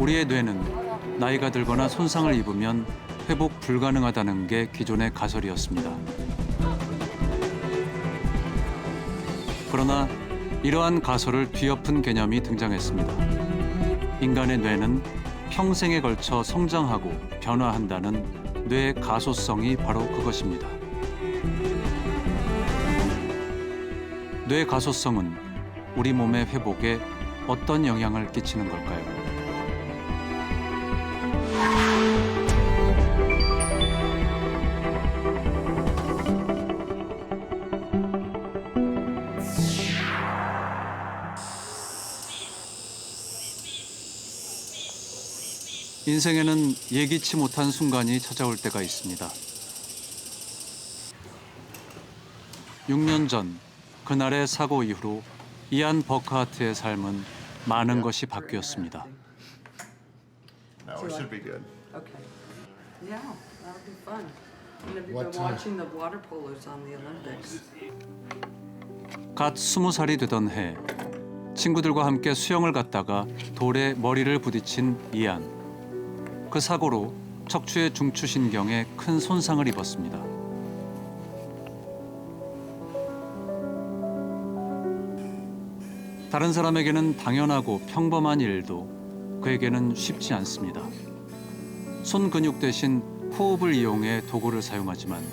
우리의 뇌는 나이가 들거나 손상을 입으면 회복 불가능하다는 게 기존의 가설이었습니다. 그러나 이러한 가설을 뒤엎은 개념이 등장했습니다. 인간의 뇌는 평생에 걸쳐 성장하고 변화한다는 뇌 가소성이 바로 그것입니다. 뇌 가소성은 우리 몸의 회복에 어떤 영향을 끼치는 걸까요? 인생에는 예기치 못한 순간이 찾아올 때가 있습니다. 6년 전 그날의 사고 이후로 이안 버크하트의 삶은 많은 것이 바뀌었습니다. No, it should be good. Okay. Yeah, that'll be fun. Have you been watching the water polo's on the Olympics? 갓 20살이 되던 해 친구들과 함께 수영을 갔다가 돌에 머리를 부딪힌 이안. 그 사고로 척추의 중추신경에 큰 손상을 입었습니다. 다른 사람에게는 당연하고 평범한 일도 그에게는 쉽지 않습니다. 손 근육 대신 호흡을 이용해 도구를 사용하지만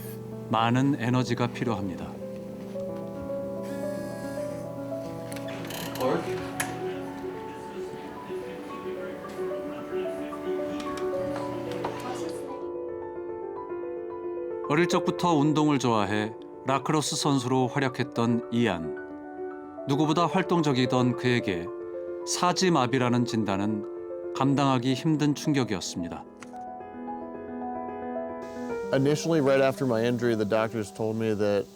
많은 에너지가 필요합니다. 어릴 적부터 운동을 좋아해 라크로스 선수로 활약했던 이안. 누구보다 활동적이던 그에게 사지마비라는 진단은 감당하기 힘든 충격이었습니다. Initially, right after my injury, the doctors told me that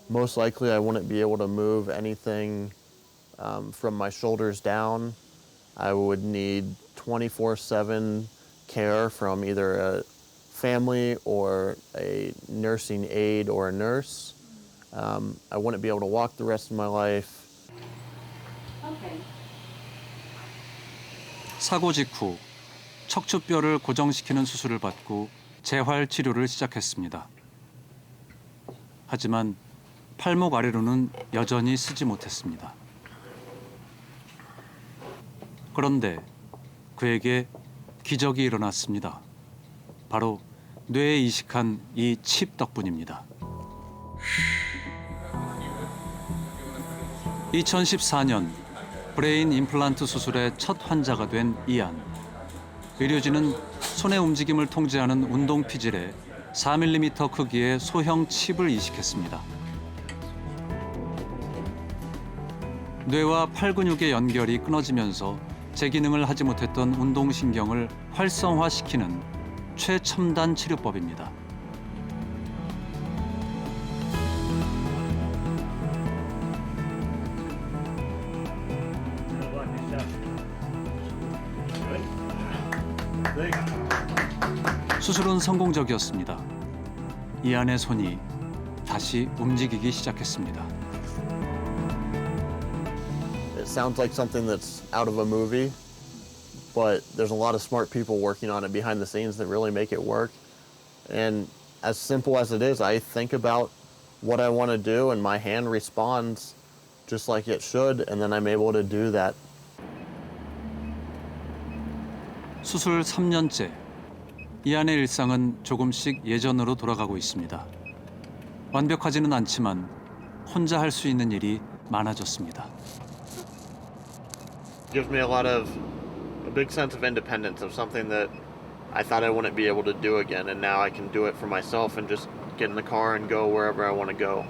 most likely I wouldn't be able to move anything from my shoulders down. I would need 24/7 care from either a family or a nursing aide or a nurse. I wouldn't be able to walk the rest of my life. Okay. 사고 직후 척추뼈를 고정시키는 수술을 받고 재활 치료를 시작했습니다. 하지만 팔목 아래로는 여전히 쓰지 못했습니다. 그런데 그에게 기적이 일어났습니다. 바로 뇌에 이식한 이 칩 덕분입니다. 2014년 브레인 임플란트 수술의 첫 환자가 된 이안. 의료진은 손의 움직임을 통제하는 운동 피질에 4mm 크기의 소형 칩을 이식했습니다. 뇌와 팔 근육의 연결이 끊어지면서 제 기능을 하지 못했던 운동신경을 활성화시키는 최첨단 치료법입니다. 수술은 성공적이었습니다. 이안의 손이 다시 움직이기 시작했습니다. It sounds like something that's out of a movie, but there's a lot of smart people working on it behind the scenes that really make it work. And as simple as it is, I think about what I want to do and my hand responds just like it should, and then I'm able to do that. 수술 3년째. 이안의 일상은 조금씩 예전으로 돌아가고 있습니다. 완벽하지는 않지만 혼자 할 수 있는 일이 많아졌습니다. It gives me a big sense of independence of something that I thought I wouldn't be able to do again, and now I can do it for myself and just get in the car and go wherever I want to go.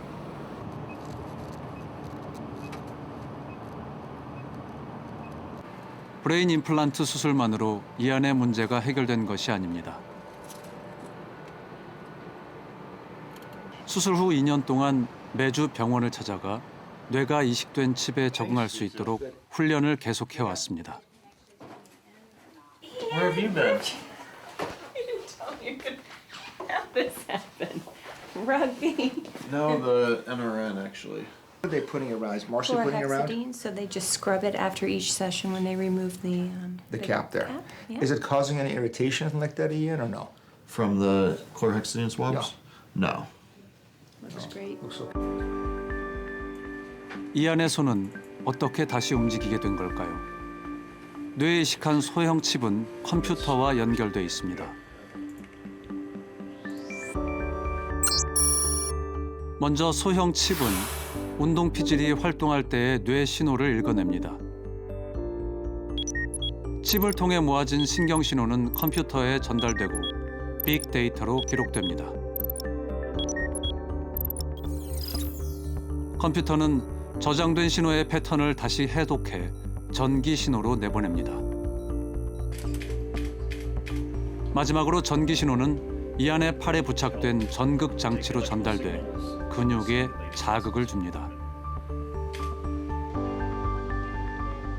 브레인 임플란트 수술만으로 이안의 문제가 해결된 것이 아닙니다. 수술 후 2년 동안 매주 병원을 찾아가 뇌가 이식된 칩에 적응할 수 있도록 훈련을 계속해왔습니다. Where have you been? You didn't tell me you could have this happen. Rugby. No, the MRN actually. What are they putting around? Is Marcy putting around? Chlorhexidine, so they just scrub it after each session when they remove the cap there. Yeah. Is it causing any irritation, anything like that, Ian, or no? From the chlorhexidine swabs? Yeah. No. Looks great. Looks okay. 이안의 손은 어떻게 다시 움직이게 된 걸까요? 뇌에 이식한 소형 칩은 컴퓨터와 연결돼 있습니다. 먼저 소형 칩은 운동 피질이 활동할 때의 뇌 신호를 읽어냅니다. 칩을 통해 모아진 신경 신호는 컴퓨터에 전달되고 빅데이터로 기록됩니다. 컴퓨터는 저장된 신호의 패턴을 다시 해독해 전기 신호로 내보냅니다. 마지막으로 전기 신호는 이안의 팔에 부착된 전극 장치로 전달돼 근육에 자극을 줍니다.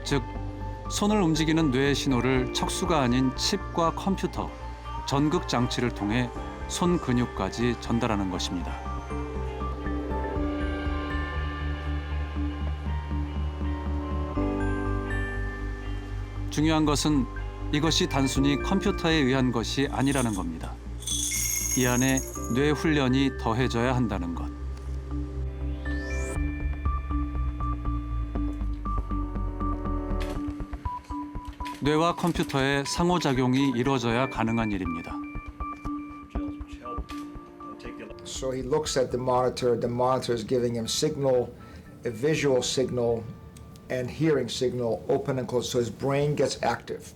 즉, 손을 움직이는 뇌의 신호를 척수가 아닌 칩과 컴퓨터, 전극 장치를 통해 손 근육까지 전달하는 것입니다. 중요한 것은 이것이 단순히 컴퓨터에 의한 것이 아니라는 겁니다. 이 안에 뇌 훈련이 더해져야 한다는 것. 뇌와 컴퓨터의 상호작용이 이루어져야 가능한 일입니다. So he looks at the monitor is giving him signal, a visual signal, and hearing signal, open and close, so his brain gets active.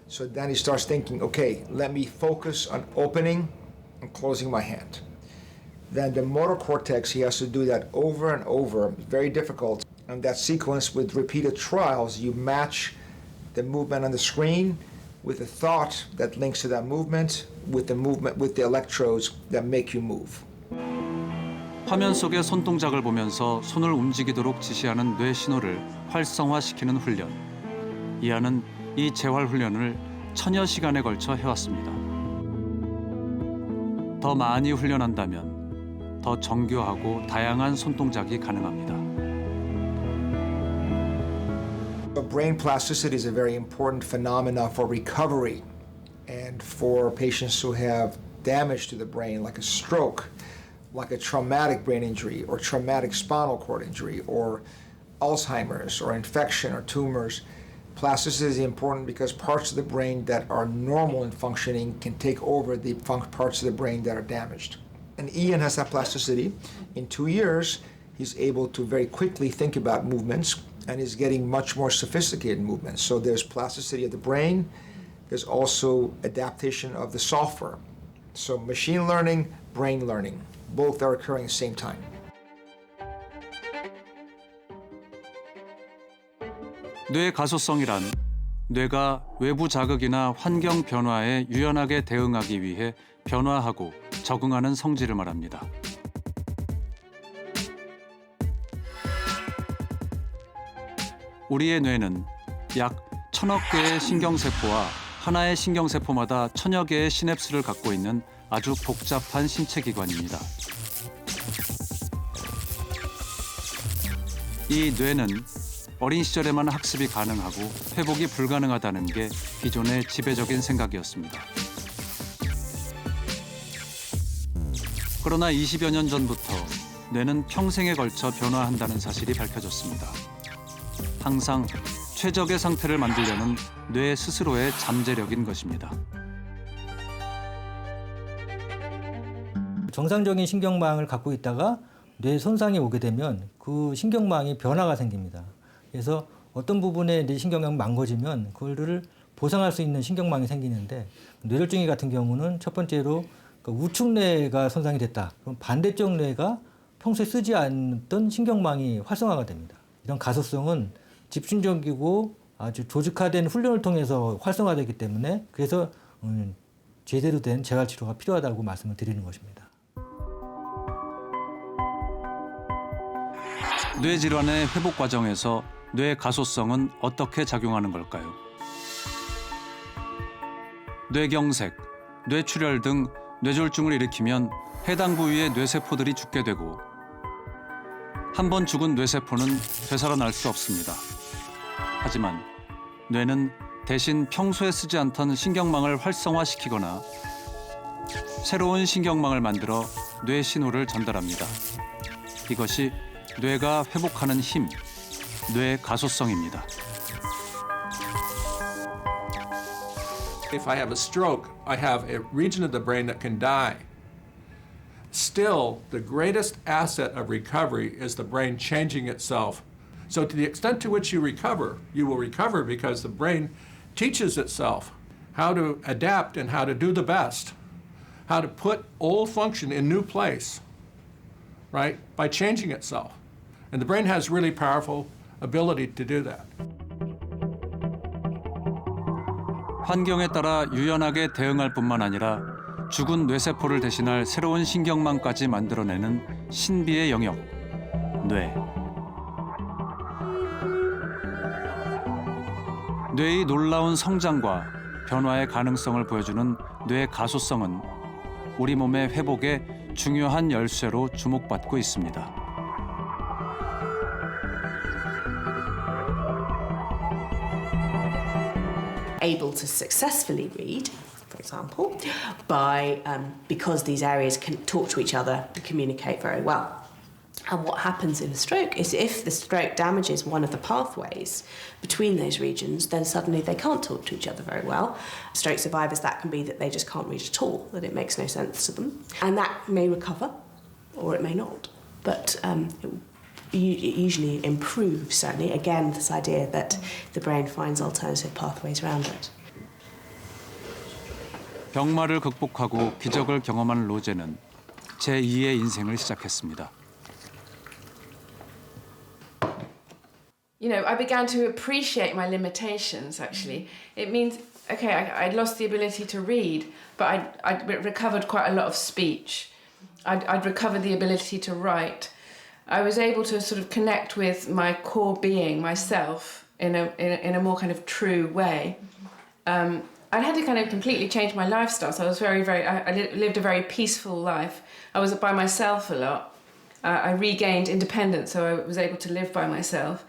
So then he starts thinking, okay, let me focus on opening and closing my hand. Then the motor cortex, he has to do that over and over, very difficult. And that sequence with repeated trials, you match the movement on the screen with the thought that links to that movement with the electrodes that make you move. 화면 속의 손동작을 보면서 손을 움직이도록 지시하는 뇌 신호를 활성화시키는 훈련. 이안은 이 재활 훈련을 천여 시간에 걸쳐 해왔습니다. 더 많이 훈련한다면 더 정교하고 다양한 손동작이 가능합니다. Brain plasticity is a very important phenomenon for recovery and for patients who have damage to the brain, like a stroke, like a traumatic brain injury or traumatic spinal cord injury or Alzheimer's or infection or tumors. Plasticity is important because parts of the brain that are normal in functioning can take over the parts of the brain that are damaged. And Ian has that plasticity. In 2 years, he's able to very quickly think about movements and is getting much more sophisticated movements. So there's plasticity of the brain. There's also adaptation of the software. So machine learning, brain learning, both are occurring at the same time. 뇌 가소성이란 뇌가 외부 자극이나 환경 변화에 유연하게 대응하기 위해 변화하고 적응하는 성질을 말합니다. 우리의 뇌는 약 1000억 개의 신경세포와 하나의 신경세포마다 1000여 개의 시냅스를 갖고 있는 아주 복잡한 신체 기관입니다. 이 뇌는 어린 시절에만 학습이 가능하고 회복이 불가능하다는 게 기존의 지배적인 생각이었습니다. 그러나 20여 년 전부터 뇌는 평생에 걸쳐 변화한다는 사실이 밝혀졌습니다. 항상 최적의 상태를 만들려는 뇌 스스로의 잠재력인 것입니다. 정상적인 신경망을 갖고 있다가 뇌 손상이 오게 되면 그 신경망이 변화가 생깁니다. 그래서 어떤 부분에 뇌 신경망이 망가지면 그거를 보상할 수 있는 신경망이 생기는데 뇌졸중이 같은 경우는 첫 번째로 우측 뇌가 손상이 됐다. 그럼 반대쪽 뇌가 평소에 쓰지 않던 신경망이 활성화가 됩니다. 이런 가소성은 집중적이고 아주 조직화된 훈련을 통해서 활성화되기 때문에 그래서 제대로 된 재활치료가 필요하다고 말씀을 드리는 것입니다. 뇌질환의 회복 과정에서 뇌 가소성은 어떻게 작용하는 걸까요? 뇌경색, 뇌출혈 등 뇌졸중을 일으키면 해당 부위의 뇌세포들이 죽게 되고 한 번 죽은 뇌세포는 되살아날 수 없습니다. 하지만 뇌는 대신 평소에 쓰지 않던 신경망을 활성화시키거나 새로운 신경망을 만들어 뇌 신호를 전달합니다. 이것이 뇌가 회복하는 힘, 뇌 가소성입니다. If I have a stroke, I have a region of the brain that can die. Still, the greatest asset of recovery is the brain changing itself. So to the extent to which you will recover because the brain teaches itself how to adapt and how to do the best, how to put old function in new place, right? By changing itself. And the brain has really powerful ability to do that. 환경에 따라 유연하게 대응할 뿐만 아니라 죽은 뇌세포를 대신할 새로운 신경망까지 만들어내는 신비의 영역, 뇌. 뇌의 놀라운 성장과 변화의 가능성을 보여주는 뇌 가소성은 우리 몸의 회복에 중요한 열쇠로 주목받고 있습니다. Able to successfully read, for example, because these areas can talk to each other and communicate very well. And what happens in a stroke is if the stroke damages one of the pathways between those regions, then suddenly they can't talk to each other very well. Stroke survivors, that can be that they just can't read at all, that it makes no sense to them. And that may recover, or it may not. But it usually improves, certainly. Again, this idea that the brain finds alternative pathways around it. 병마를 극복하고 기적을 경험한 로제는 제2의 인생을 시작했습니다. You know, I began to appreciate my limitations, actually. It means, okay, I'd lost the ability to read, but I'd recovered quite a lot of speech. I'd recovered the ability to write. I was able to sort of connect with my core being, myself, in a more kind of true way. I had to kind of completely change my lifestyle. So I was I lived a very peaceful life. I was by myself a lot. I regained independence, so I was able to live by myself.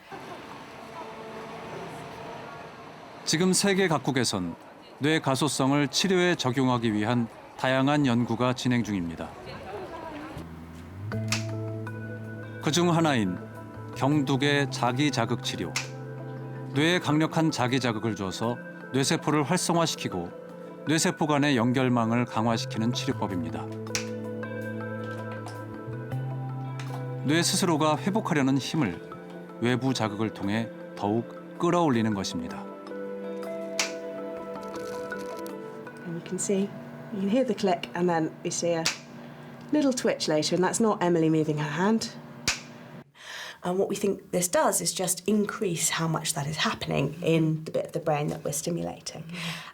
지금 세계 각국에선 뇌 가소성을 치료에 적용하기 위한 다양한 연구가 진행 중입니다. 그중 하나인 경둑의 자기자극 치료. 뇌에 강력한 자기자극을 줘서 뇌세포를 활성화시키고 뇌세포 간의 연결망을 강화시키는 치료법입니다. 뇌 스스로가 회복하려는 힘을 외부 자극을 통해 더욱 끌어올리는 것입니다. And you can see, you can hear the click, and then we see a little twitch later, and that's not Emily moving her hand. And what we think this does is just increase how much that is happening in the bit of the brain that we're stimulating.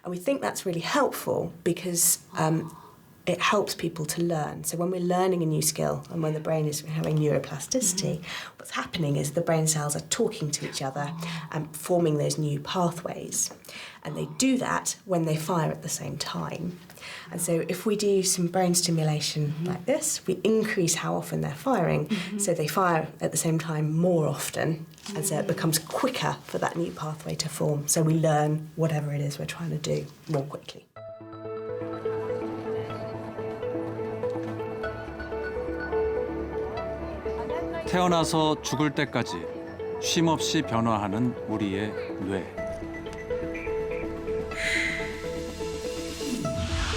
And we think that's really helpful because it helps people to learn. So when we're learning a new skill and when the brain is having neuroplasticity, what's happening is the brain cells are talking to each other and forming those new pathways. And they do that when they fire at the same time. And so if we do some brain stimulation like this, we increase how often they're firing, so they fire at the same time more often, and so it becomes quicker for that new pathway to form. So we learn whatever it is we're trying to do more quickly. 태어나서 죽을 때까지 쉼없이 변화하는 우리의 뇌.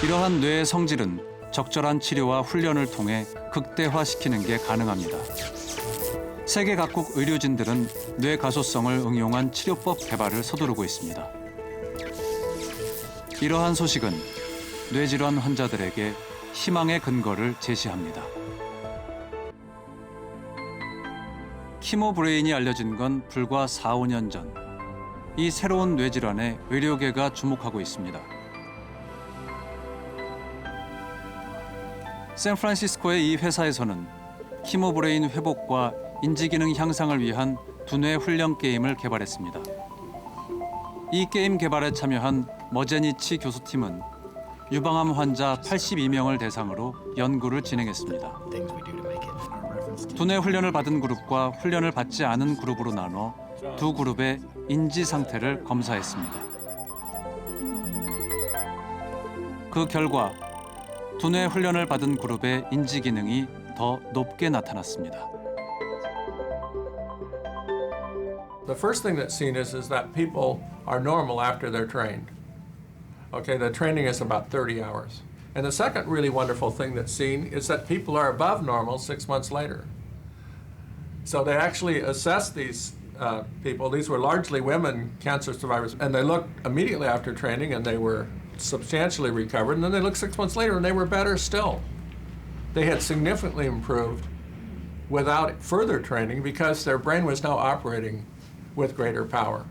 이러한 뇌의 성질은 적절한 치료와 훈련을 통해 극대화시키는 게 가능합니다. 세계 각국 의료진들은 뇌 가소성을 응용한 치료법 개발을 서두르고 있습니다. 이러한 소식은 뇌질환 환자들에게 희망의 근거를 제시합니다. 키모브레인이 알려진 건 불과 4, 5년 전. 이 새로운 뇌질환에 의료계가 주목하고 있습니다. 샌프란시스코의 이 회사에서는 키모브레인 회복과 인지기능 향상을 위한 두뇌 훈련 게임을 개발했습니다. 이 게임 개발에 참여한 머제니치 교수팀은 유방암 환자 82명을 대상으로 연구를 진행했습니다. things we do to make it reference 두뇌 훈련을 받은 그룹과 훈련을 받지 않은 그룹으로 나눠 두 그룹의 인지 상태를 검사했습니다. 그 결과 두뇌 훈련을 받은 그룹의 인지 기능이 더 높게 나타났습니다. The first thing that's seen is that people are normal after they're trained. Okay, the training is about 30 hours. And the second really wonderful thing that's seen is that people are above normal 6 months later. So they actually assessed these people. These were largely women cancer survivors, and they looked immediately after training and they were substantially recovered, and then they looked 6 months later and they were better still. They had significantly improved without further training because their brain was now operating with greater power.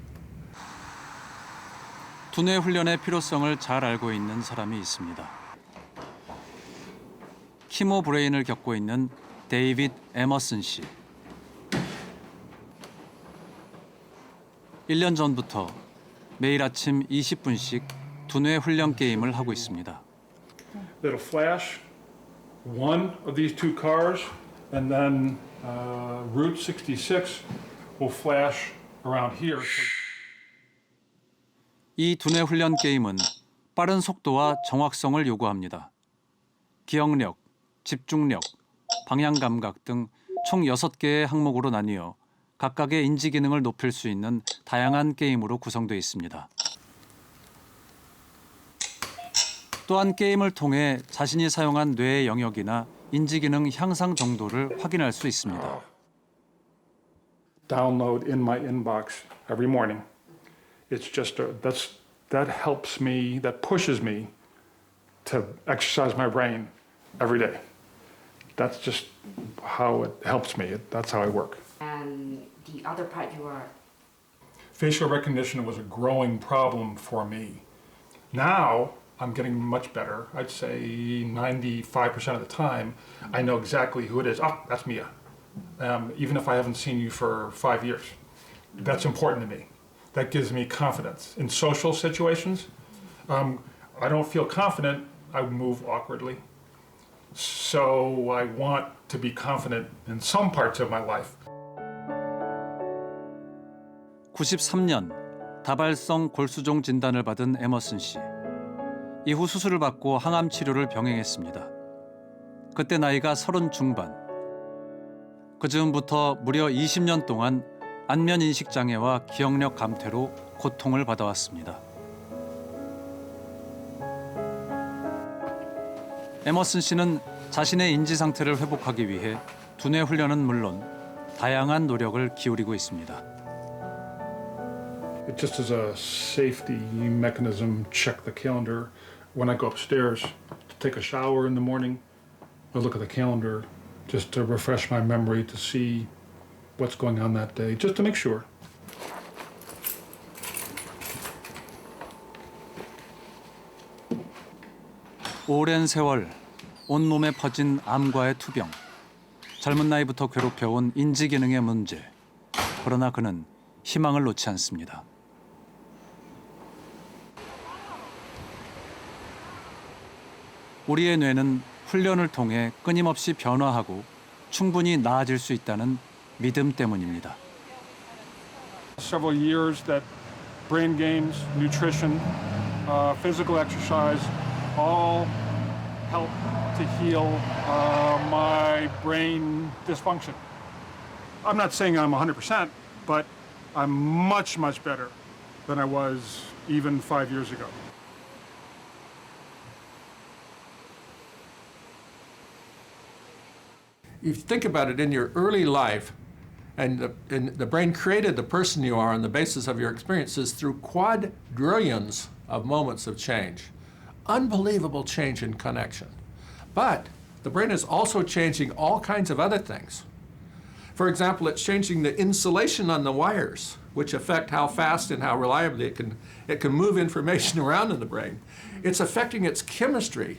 두뇌 훈련의 필요성을 잘 알고 있는 사람이 있습니다. 키모 브레인을 겪고 있는 데이빗 에머슨 씨. 1년 전부터 매일 아침 20분씩 두뇌 훈련 게임을 하고 있습니다. It'll flash one of these two cars, and then Route 66 will flash around here. 이 두뇌 훈련 게임은 빠른 속도와 정확성을 요구합니다. 기억력, 집중력, 방향 감각 등 총 6개의 항목으로 나뉘어 각각의 인지 기능을 높일 수 있는 다양한 게임으로 구성되어 있습니다. 또한 게임을 통해 자신이 사용한 뇌의 영역이나 인지 기능 향상 정도를 확인할 수 있습니다. Download in my inbox every morning. It's just that helps me, that pushes me to exercise my brain every day. That's just how it helps me. That's how I work. And the other part you are... Facial recognition was a growing problem for me. Now, I'm getting much better. I'd say 95% of the time, I know exactly who it is. Ah, that's Mia. Even if I haven't seen you for 5 years. That's important to me. That gives me confidence. In social situations, I don't feel confident, I move awkwardly. So I want to be confident in some parts of my life. 93년 다발성 골수종 진단을 받은 에머슨 씨. 이후 수술을 받고 항암 치료를 병행했습니다. 그때 나이가 30 중반. 그 즈음부터 무려 20년 동안 안면 인식 장애와 기억력 감퇴로 고통을 받아왔습니다. 에머슨 씨는 자신의 인지 상태를 회복하기 위해 두뇌 훈련은 물론 다양한 노력을 기울이고 있습니다. It just as a safety mechanism, check the calendar. When I go upstairs to take a shower in the morning, I look at the calendar just to refresh my memory to see what's going on that day, just to make sure. 오랜 세월 온몸에 퍼진 암과의 투병. 젊은 나이부터 괴롭혀온 인지 기능의 문제. 그러나 그는 희망을 놓지 않습니다. 우리의 뇌는 훈련을 통해 끊임없이 변화하고 충분히 나아질 수 있다는 믿음 때문입니다. Several years that brain games, nutrition, physical exercise all help to heal my brain dysfunction. I'm not saying I'm 100%, but I'm much, much better than I was even 5 years ago. You think about it in your early life, and the brain created the person you are on the basis of your experiences through quadrillions of moments of change. Unbelievable change in connection. But the brain is also changing all kinds of other things. For example, it's changing the insulation on the wires, which affect how fast and how reliably it can move information around in the brain. It's affecting its chemistry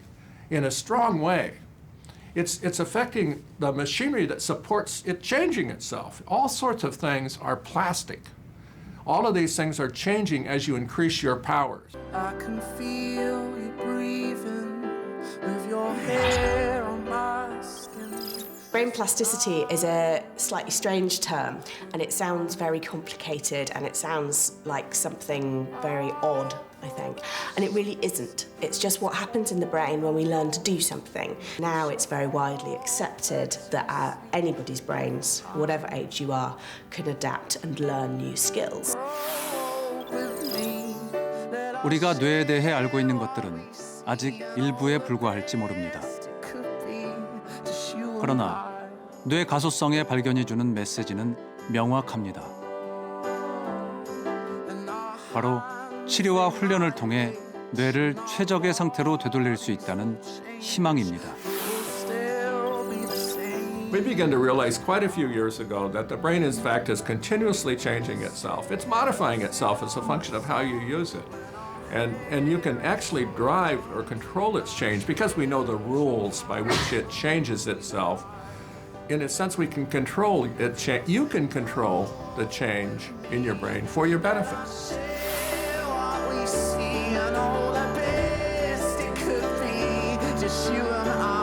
in a strong way. It's affecting the machinery that supports it changing itself. All sorts of things are plastic. All of these things are changing as you increase your powers. I can feel you breathing with your hair on my skin. Brain plasticity is a slightly strange term, and it sounds very complicated, and it sounds like something very odd, I think. And it really isn't. It's just what happens in the brain when we learn to do something. Now it's very widely accepted that anybody's brains, whatever age you are, can adapt and learn new skills. 우리가 뇌에 대해 알고 있는 것들은 아직 일부에 불과할지 모릅니다. 그러나 뇌 가소성의 발견이 주는 메시지는 명확합니다. 바로 치료와 훈련을 통해 뇌를 최적의 상태로 되돌릴 수 있다는 희망입니다. We began to realize quite a few years ago that the brain, in fact, is continuously changing itself. It's modifying itself as a function of how you use it. And you can actually drive or control its change because we know the rules by which it changes itself. In a sense, we can control it. You can control the change in your brain for your benefit. Just you and I.